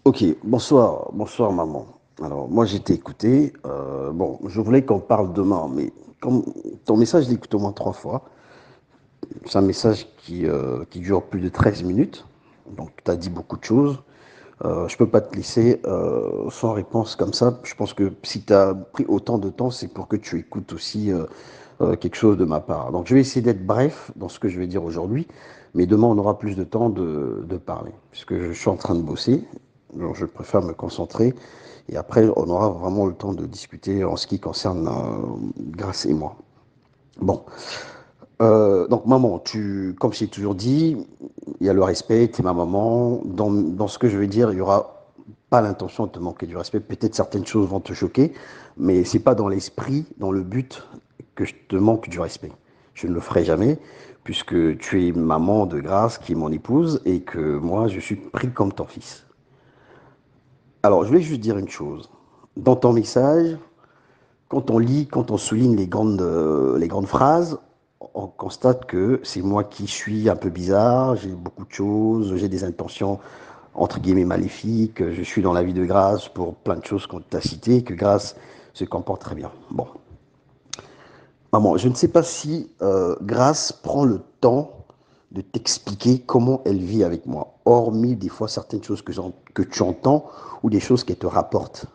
Ok, bonsoir maman. Alors moi j'ai été écouté. Bon, je voulais qu'on parle demain, mais comme ton message, je l'ai écouté au moins 3 fois. C'est un message qui dure plus de 13 minutes. Donc tu as dit beaucoup de choses. Je peux pas te laisser sans réponse comme ça. Je pense que si tu as pris autant de temps, c'est pour que tu écoutes aussi quelque chose de ma part. Donc je vais essayer d'être bref dans ce que je vais dire aujourd'hui, mais demain on aura plus de temps de parler, puisque je suis en train de bosser. Donc je préfère me concentrer et après on aura vraiment le temps de discuter en ce qui concerne Grâce et moi. Bon, donc maman, comme j'ai toujours dit, il y a le respect, tu es ma maman. Dans ce que je vais dire, il y aura pas l'intention de te manquer du respect. Peut-être certaines choses vont te choquer, mais c'est pas dans l'esprit, dans le but que je te manque du respect. Je ne le ferai jamais, puisque tu es maman de Grâce, qui est mon épouse, et que moi, je suis pris comme ton fils. Alors, je voulais juste dire une chose. Dans ton message, quand on lit, quand on souligne les grandes phrases, on constate que c'est moi qui suis un peu bizarre, j'ai beaucoup de choses, j'ai des intentions entre guillemets maléfiques, je suis dans la vie de Grâce pour plein de choses qu'on t'a citées, que Grâce se comporte très bien. Bon, maman, je ne sais pas si Grâce prend le temps de t'expliquer comment elle vit avec moi, hormis des fois certaines choses que tu entends ou des choses qu'elle te rapporte.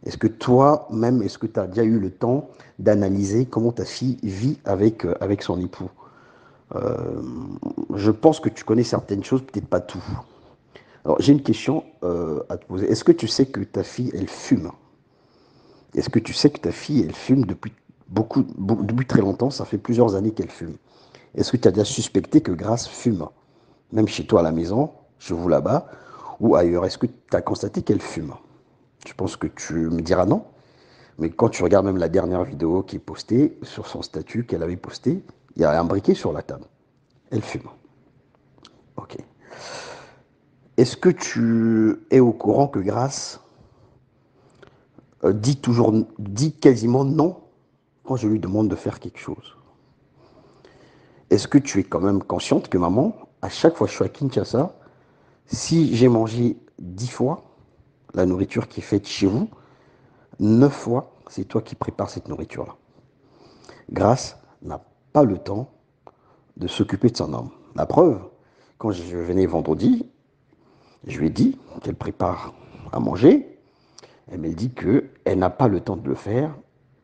Est-ce que toi-même, est-ce que tu as déjà eu le temps d'analyser comment ta fille vit avec son époux? Euh, je pense que tu connais certaines choses, peut-être pas tout. Alors, j'ai une question à te poser. Est-ce que tu sais que ta fille, elle fume? Est-ce que tu sais que ta fille, elle fume depuis très longtemps? Ça fait plusieurs années qu'elle fume. Est-ce que tu as déjà suspecté que Grace fume? Même chez toi à la maison, chez vous là-bas, ou ailleurs, est-ce que tu as constaté qu'elle fume? Je pense que tu me diras non. Mais quand tu regardes même la dernière vidéo qui est postée sur son statut qu'elle avait posté, il y a un briquet sur la table. Elle fume. Ok. Est-ce que tu es au courant que Grace dit quasiment non quand je lui demande de faire quelque chose? Est-ce que tu es quand même consciente que maman, à chaque fois que je suis à Kinshasa, si j'ai mangé 10 fois la nourriture qui est faite chez vous, 9 fois, c'est toi qui prépares cette nourriture-là. Grace n'a pas le temps de s'occuper de son homme. La preuve, quand je venais vendredi, je lui ai dit qu'elle prépare à manger. Elle m'a dit qu'elle n'a pas le temps de le faire.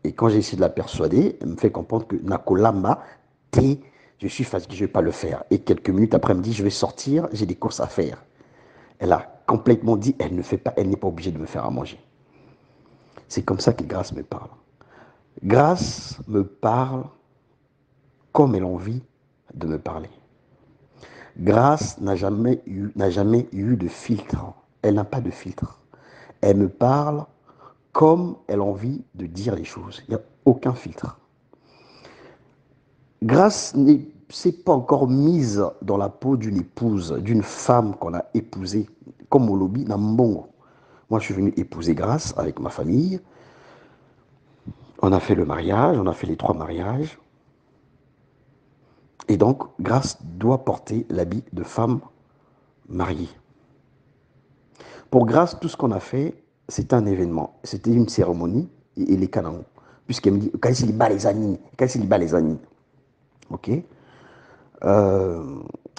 Et quand j'ai essayé de la persuader, elle me fait comprendre que Nakolamba, t'es, je suis fatigué, je ne vais pas le faire. Et quelques minutes après, elle me dit, je vais sortir, j'ai des courses à faire. Elle a complètement dit, elle ne fait pas, elle n'est pas obligée de me faire à manger. C'est comme ça que Grâce me parle. Grâce me parle comme elle a envie de me parler. Grâce n'a jamais eu de filtre. Elle n'a pas de filtre. Elle me parle comme elle a envie de dire les choses. Il n'y a aucun filtre. Grâce ne s'est pas encore mise dans la peau d'une épouse, d'une femme qu'on a épousée, comme au lobby Nambongo. Moi, je suis venu épouser Grâce avec ma famille. On a fait le mariage, on a fait les 3 mariages. Et donc, Grâce doit porter l'habit de femme mariée. Pour Grâce, tout ce qu'on a fait, c'est un événement. C'était une cérémonie et les canons. Puisqu'elle me dit, quand c'est les années, quand c'est les années. Ok.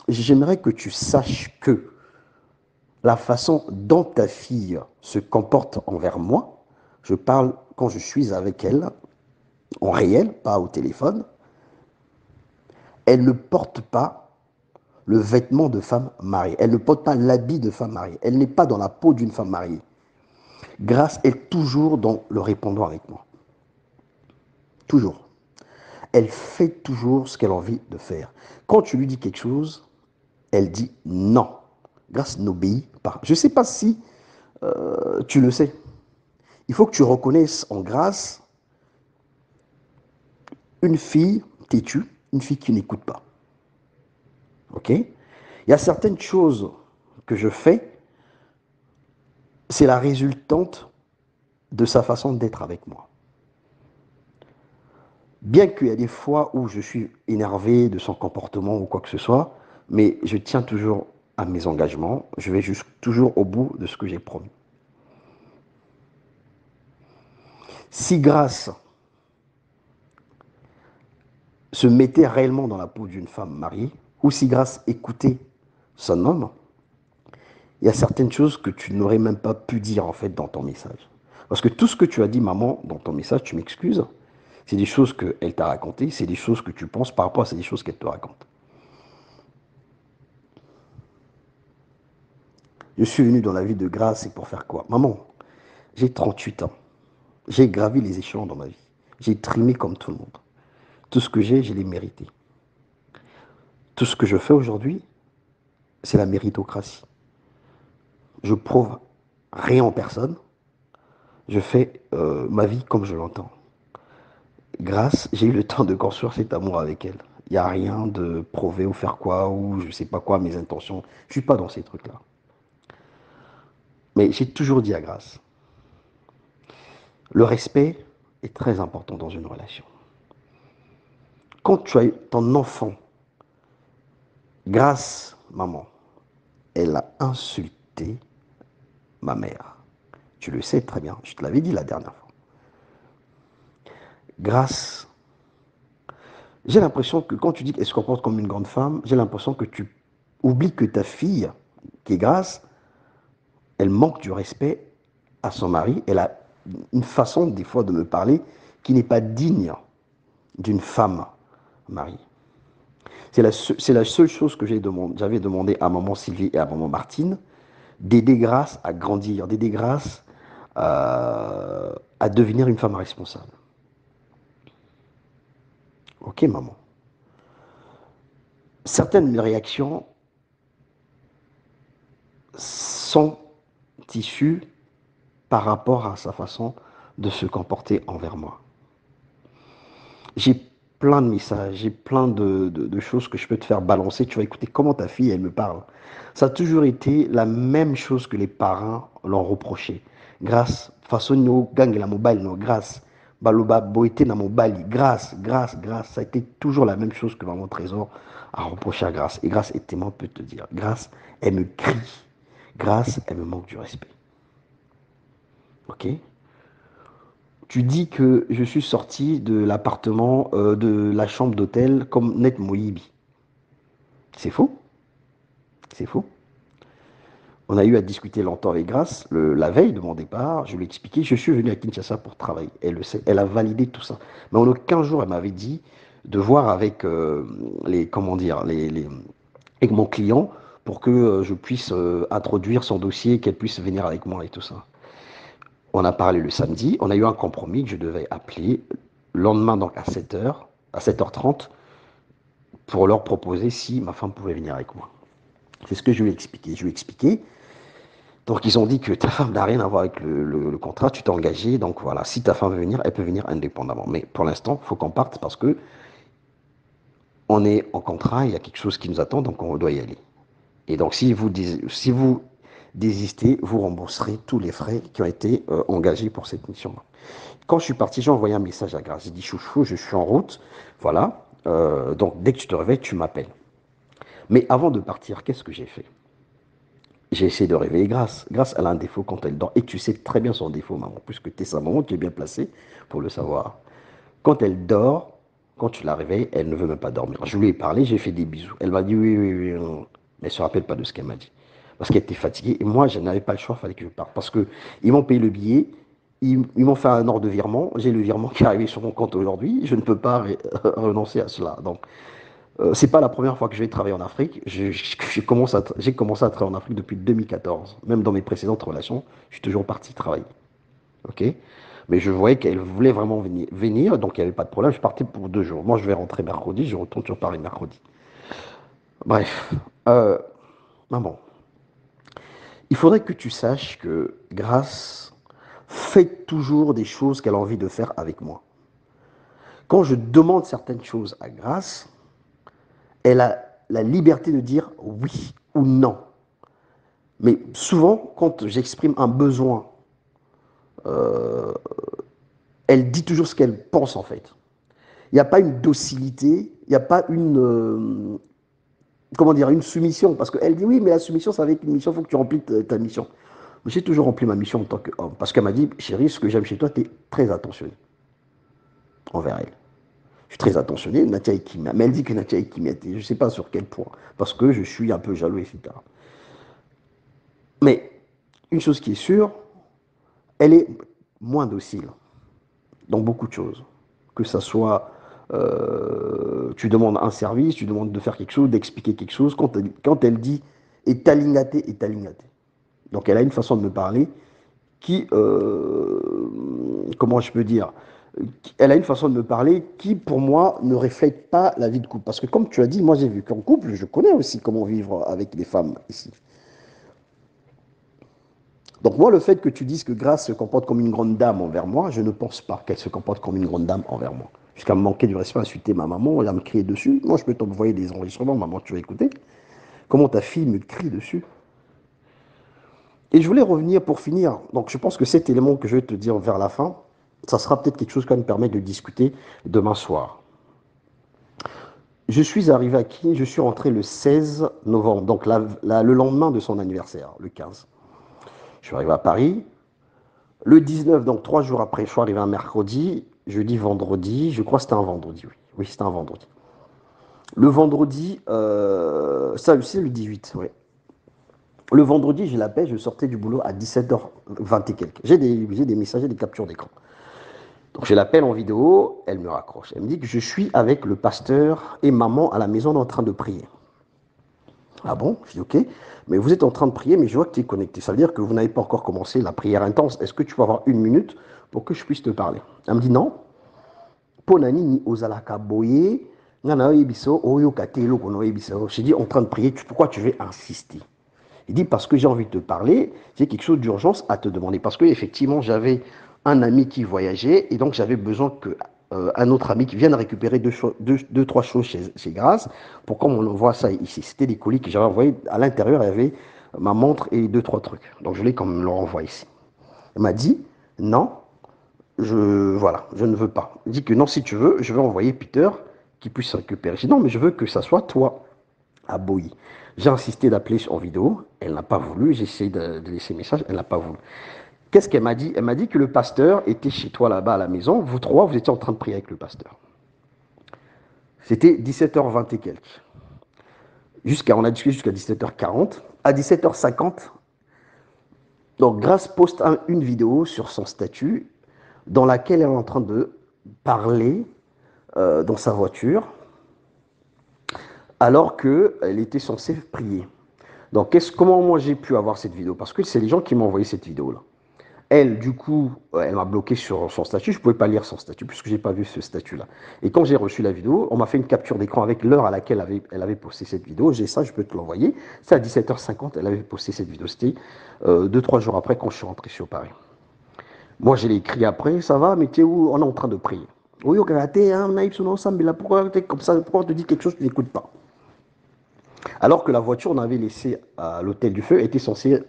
J'aimerais que tu saches que la façon dont ta fille se comporte envers moi, je parle quand je suis avec elle, en réel, pas au téléphone, elle ne porte pas le vêtement de femme mariée. Elle ne porte pas l'habit de femme mariée. Elle n'est pas dans la peau d'une femme mariée. Grâce est toujours dans le répondant avec moi. Toujours. Elle fait toujours ce qu'elle a envie de faire. Quand tu lui dis quelque chose, elle dit non. Grâce n'obéit pas. Je ne sais pas si tu le sais. Il faut que tu reconnaisses en Grâce une fille têtue, une fille qui n'écoute pas. Ok? Il y a certaines choses que je fais, c'est la résultante de sa façon d'être avec moi. Bien qu'il y a des fois où je suis énervé de son comportement ou quoi que ce soit, mais je tiens toujours à mes engagements, je vais toujours au bout de ce que j'ai promis. Si Grâce se mettait réellement dans la peau d'une femme mariée, ou si Grâce écoutait son homme, il y a certaines choses que tu n'aurais même pas pu dire en fait dans ton message. Parce que tout ce que tu as dit, maman, dans ton message, tu m'excuses, c'est des choses qu'elle t'a racontées, c'est des choses que tu penses par rapport à ces choses qu'elle te raconte. Je suis venu dans la vie de Grâce, c'est pour faire quoi? Maman, j'ai 38 ans. J'ai gravi les échelons dans ma vie. J'ai trimé comme tout le monde. Tout ce que j'ai, je l'ai mérité. Tout ce que je fais aujourd'hui, c'est la méritocratie. Je prouve rien en personne. Je fais ma vie comme je l'entends. Grâce, j'ai eu le temps de construire cet amour avec elle. Il n'y a rien de prouver ou faire quoi, ou je ne sais pas quoi, mes intentions. Je ne suis pas dans ces trucs-là. Mais j'ai toujours dit à Grâce, le respect est très important dans une relation. Quand tu as ton enfant, Grâce, maman, elle a insulté ma mère. Tu le sais très bien, je te l'avais dit la dernière fois. Grâce, j'ai l'impression que quand tu dis qu'elle se comporte comme une grande femme, j'ai l'impression que tu oublies que ta fille, qui est Grâce, elle manque du respect à son mari. Elle a une façon, des fois, de me parler qui n'est pas digne d'une femme mariée. C'est la seule chose que j'avais demandé à maman Sylvie et à maman Martine, d'aider Grâce à grandir, d'aider Grâce à devenir une femme responsable. Ok, maman. Certaines de mes réactions sont issues par rapport à sa façon de se comporter envers moi. J'ai plein de messages, j'ai plein de choses que je peux te faire balancer. Tu vas écouter comment ta fille, elle me parle. Ça a toujours été la même chose que les parents l'ont reproché. Grâce, façon no gang la mobile, no grâce. Baloba boité na mobile, grâce, grâce, grâce. Ça a été toujours la même chose que Maman Trésor a reproché à Grâce. Et Grâce est tellement peut te dire. Grâce, elle me crie. Grâce, elle me manque du respect. Ok? Tu dis que je suis sorti de l'appartement, de la chambre d'hôtel comme Net Mohibi. C'est faux. C'est faux. On a eu à discuter longtemps avec Grace. La veille de mon départ, je lui ai expliqué, je suis venu à Kinshasa pour travailler. Elle le sait, elle a validé tout ça. Mais en aucun jour, elle m'avait dit de voir avec comment dire, avec mon client pour que je puisse introduire son dossier, qu'elle puisse venir avec moi et tout ça. On a parlé le samedi, on a eu un compromis que je devais appeler le lendemain, donc à 7h, à 7h30, pour leur proposer si ma femme pouvait venir avec moi. C'est ce que je lui ai expliqué. Je lui ai expliqué. Donc, ils ont dit que ta femme n'a rien à voir avec le contrat, tu t'es engagé. Donc, voilà, si ta femme veut venir, elle peut venir indépendamment. Mais pour l'instant, il faut qu'on parte parce que on est en contrat, il y a quelque chose qui nous attend, donc on doit y aller. Et donc, si vous désistez, vous rembourserez tous les frais qui ont été engagés pour cette mission-là. Quand je suis parti, j'ai envoyé un message à Grace. J'ai dit, chouchou, je suis en route. Voilà. Donc, dès que tu te réveilles, tu m'appelles. Mais avant de partir, qu'est-ce que j'ai fait? J'ai essayé de réveiller Grace. Grace, elle a un défaut quand elle dort. Et tu sais très bien son défaut, maman, puisque tu es sa maman, tu es bien placée pour le savoir. Quand elle dort, quand tu la réveilles, elle ne veut même pas dormir. Je lui ai parlé, j'ai fait des bisous. Elle m'a dit oui, oui, oui, non. Mais elle ne se rappelle pas de ce qu'elle m'a dit. Parce qu'elle était fatiguée. Et moi, je n'avais pas le choix, il fallait que je parte. Parce qu'ils m'ont payé le billet, ils m'ont fait un ordre de virement. J'ai le virement qui est arrivé sur mon compte aujourd'hui. Je ne peux pas renoncer à cela. Donc, c'est pas la première fois que je vais travailler en Afrique. J'ai commencé à travailler en Afrique depuis 2014. Même dans mes précédentes relations, je suis toujours parti travailler. Ok. Mais je voyais qu'elle voulait vraiment venir, donc il n'y avait pas de problème. Je partais pour 2 jours. Moi, je vais rentrer mercredi, je retourne sur Paris mercredi. Bref, maman, il faudrait que tu saches que Grâce fait toujours des choses qu'elle a envie de faire avec moi. Quand je demande certaines choses à Grâce, elle a la liberté de dire oui ou non. Mais souvent, quand j'exprime un besoin, elle dit toujours ce qu'elle pense en fait. Il n'y a pas une docilité, il n'y a pas une... comment dire, une soumission. Parce qu'elle dit, oui, mais la soumission, ça va être une mission, il faut que tu remplis ta mission. J'ai toujours rempli ma mission en tant qu'homme. Parce qu'elle m'a dit, chérie, ce que j'aime chez toi, tu es très attentionné envers elle. Je suis très attentionné, Natia Ekimia. Mais elle dit que Natia Ekimia, je ne sais pas sur quel point. Parce que je suis un peu jaloux, etc. Mais une chose qui est sûre, elle est moins docile dans beaucoup de choses. Que ça soit, tu demandes un service, tu demandes de faire quelque chose, d'expliquer quelque chose. Quand elle dit est talingaté, est talingaté. Donc elle a une façon de me parler qui, comment je peux dire, elle a une façon de me parler qui, pour moi, ne reflète pas la vie de couple. Parce que comme tu as dit, moi j'ai vécu en couple, je connais aussi comment vivre avec les femmes ici. Donc moi, le fait que tu dises que Grace se comporte comme une grande dame envers moi, je ne pense pas qu'elle se comporte comme une grande dame envers moi. Jusqu'à me manquer du respect, insulter ma maman, à me crier dessus. Moi, je peux t'envoyer des enregistrements, maman, tu vas écouter. Comment ta fille me crie dessus. Et je voulais revenir pour finir. Donc je pense que cet élément que je vais te dire vers la fin, ça sera peut-être quelque chose qui va me permettre de discuter demain soir. Je suis arrivé à qui? Je suis rentré le 16 novembre, donc le lendemain de son anniversaire, le 15. Je suis arrivé à Paris. Le 19, donc 3 jours après, je suis arrivé un mercredi, jeudi, vendredi, je crois que c'était un vendredi, oui. Oui, c'était un vendredi. Le vendredi, ça aussi, le 18, oui. Le vendredi, je l'appelle, je sortais du boulot à 17h20 et quelques. J'ai des messages, des captures d'écran. Donc je l'appelle en vidéo, elle me raccroche. Elle me dit que je suis avec le pasteur et maman à la maison en train de prier. Ah bon? Je dis ok, mais vous êtes en train de prier, mais je vois que tu es connecté. Ça veut dire que vous n'avez pas encore commencé la prière intense. Est-ce que tu peux avoir 1 minute pour que je puisse te parler? Elle me dit non. Ponani ni ozalaka boye, ngana oyebiso, oyo katelo kono oyebiso. Je dis en train de prier, pourquoi tu veux insister? Il dit parce que j'ai envie de te parler, j'ai quelque chose d'urgence à te demander. Parce que effectivement, j'avais un ami qui voyageait et donc j'avais besoin que un autre ami qui vienne récupérer trois choses chez Grasse pour qu'on envoie ça ici. C'était des colis que j'avais envoyés. À l'intérieur, il y avait ma montre et 2, 3 trucs. Donc je voulais quand même leur envoyer ici. Elle m'a dit non, voilà, je ne veux pas. Il dit que non, si tu veux, je vais envoyer Peter qui puisse récupérer. Je dis non, mais je veux que ça soit toi à Boyi. J'ai insisté d'appeler en vidéo, elle n'a pas voulu, j'ai essayé de laisser un message, elle n'a pas voulu. Qu'est-ce qu'elle m'a dit? Elle m'a dit que le pasteur était chez toi là-bas à la maison, vous trois, vous étiez en train de prier avec le pasteur. C'était 17h20 et quelques. On a discuté jusqu'à 17h40. À 17h50, donc Grace poste une vidéo sur son statut dans laquelle elle est en train de parler dans sa voiture alors qu'elle était censée prier. Donc, comment moi j'ai pu avoir cette vidéo? Parce que c'est les gens qui m'ont envoyé cette vidéo-là. Elle, du coup, elle m'a bloqué sur son statut. Je ne pouvais pas lire son statut puisque je n'ai pas vu ce statut-là. Et quand j'ai reçu la vidéo, on m'a fait une capture d'écran avec l'heure à laquelle elle avait posté cette vidéo. J'ai ça, je peux te l'envoyer. C'est à 17h50, elle avait posté cette vidéo. C'était 2, 3 jours après quand je suis rentré sur Paris. Moi, je l'ai écrit après, ça va, mais tu es où? On est en train de prier. Oui, on a pourquoi comme ça, pourquoi on te dit quelque chose que tu n'écoutes pas? Alors que la voiture, on avait laissé à l'hôtel du Feu, était censée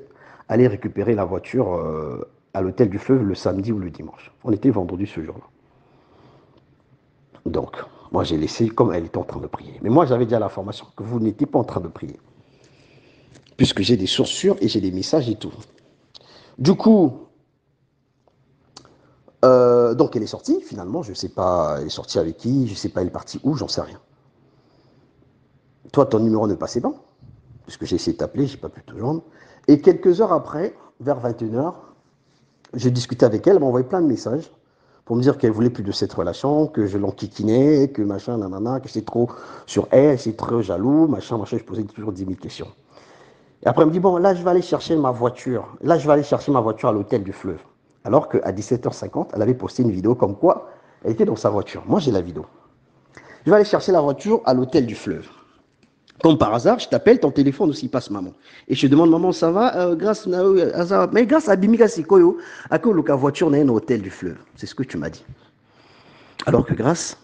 aller récupérer la voiture à l'hôtel du Fleuve le samedi ou le dimanche. On était vendredi ce jour-là. Donc, moi j'ai laissé comme elle était en train de prier. Mais moi j'avais déjà l'information que vous n'étiez pas en train de prier. Puisque j'ai des sources sûres et j'ai des messages et tout. Du coup, donc elle est sortie finalement, je ne sais pas, elle est sortie avec qui, je ne sais pas elle est partie où, j'en sais rien. Toi ton numéro ne passait pas, puisque j'ai essayé de t'appeler, je n'ai pas pu te joindre. Et quelques heures après, vers 21h, j'ai discuté avec elle, elle m'a envoyé plein de messages pour me dire qu'elle voulait plus de cette relation, que je l'enquiquinais, que machin, nanana, que j'étais trop sur elle, j'étais trop jaloux, machin, machin, je posais toujours 10 000 questions. Et après, elle me dit, bon, là, je vais aller chercher ma voiture. Là, je vais aller chercher ma voiture à l'hôtel du Fleuve. Alors qu'à 17h50, elle avait posté une vidéo comme quoi elle était dans sa voiture. Moi, j'ai la vidéo. Je vais aller chercher la voiture à l'hôtel du Fleuve. Comme par hasard, je t'appelle, ton téléphone aussi passe, maman. Et je te demande, maman, ça va? Mais grâce à Bimika Sikoyo, à quoi la voiture n'est un hôtel du Fleuve? C'est ce que tu m'as dit. Alors que Grace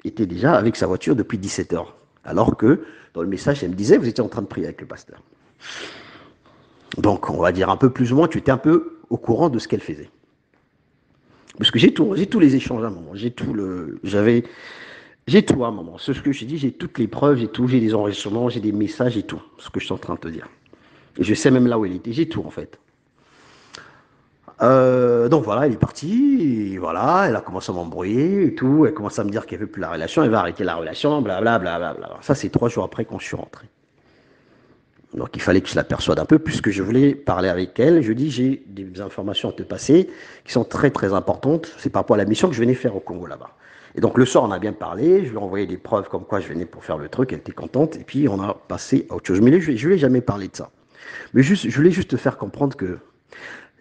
était déjà avec sa voiture depuis 17h. Alors que dans le message, elle me disait, vous étiez en train de prier avec le pasteur. Donc, on va dire un peu plus ou moins, tu étais un peu au courant de ce qu'elle faisait. Parce que j'ai tous les échanges à un moment. J'ai J'ai tout, hein, maman. C'est ce que je dis, j'ai toutes les preuves, j'ai tout, j'ai des enregistrements, j'ai des messages et tout. Ce que je suis en train de te dire. Et je sais même là où elle était, j'ai tout en fait. Donc voilà, elle est partie, et voilà, elle a commencé à m'embrouiller et tout, elle commence à me dire qu'elle veut plus la relation, elle va arrêter la relation, blablabla. Bla, bla, bla. Ça, c'est 3 jours après quand je suis rentré. Donc il fallait que je la persuade un peu, puisque je voulais parler avec elle. Je dis, j'ai des informations à te passer qui sont très très importantes. C'est par rapport à la mission que je venais faire au Congo là-bas. Et donc le soir, on a bien parlé, je lui ai envoyé des preuves comme quoi je venais pour faire le truc, elle était contente, et puis on a passé à autre chose. Mais je ne lui ai jamais parlé de ça. Mais juste, je voulais juste te faire comprendre que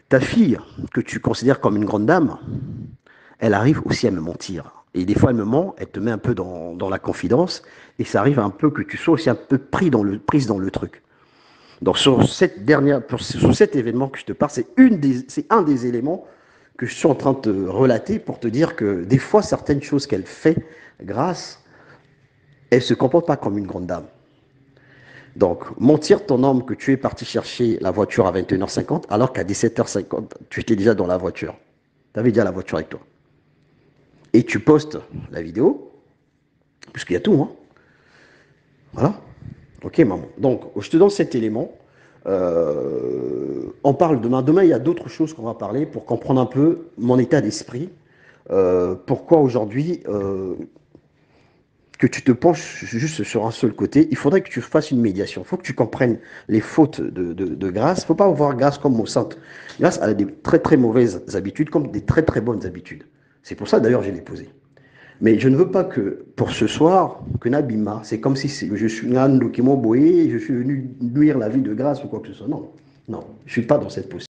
ta fille, que tu considères comme une grande dame, elle arrive aussi à me mentir. Et des fois, elle me ment, elle te met un peu dans la confidence, et ça arrive un peu que tu sois aussi un peu prise dans le truc. Donc sur cet événement que je te parle, c'est un des éléments que je suis en train de te relater pour te dire que des fois, certaines choses qu'elle fait, grâce, elle ne se comporte pas comme une grande dame. Donc, mentir ton homme que tu es parti chercher la voiture à 21h50, alors qu'à 17h50, tu étais déjà dans la voiture. Tu avais déjà la voiture avec toi. Et tu postes la vidéo, puisqu'il y a tout, hein. Voilà. Ok, maman. Donc, je te donne cet élément. On parle demain. Demain, il y a d'autres choses qu'on va parler pour comprendre un peu mon état d'esprit. Pourquoi aujourd'hui que tu te penches juste sur un seul côté. Il faudrait que tu fasses une médiation. Il faut que tu comprennes les fautes de Grâce. Il ne faut pas voir Grâce comme mot sainte. Grâce a des très très mauvaises habitudes comme des très très bonnes habitudes. C'est pour ça d'ailleurs j'ai les posées. Mais je ne veux pas que pour ce soir, que Nabima, c'est comme si je suis un Boé, je suis venu nuire la vie de Grâce ou quoi que ce soit. Non, non, je ne suis pas dans cette position.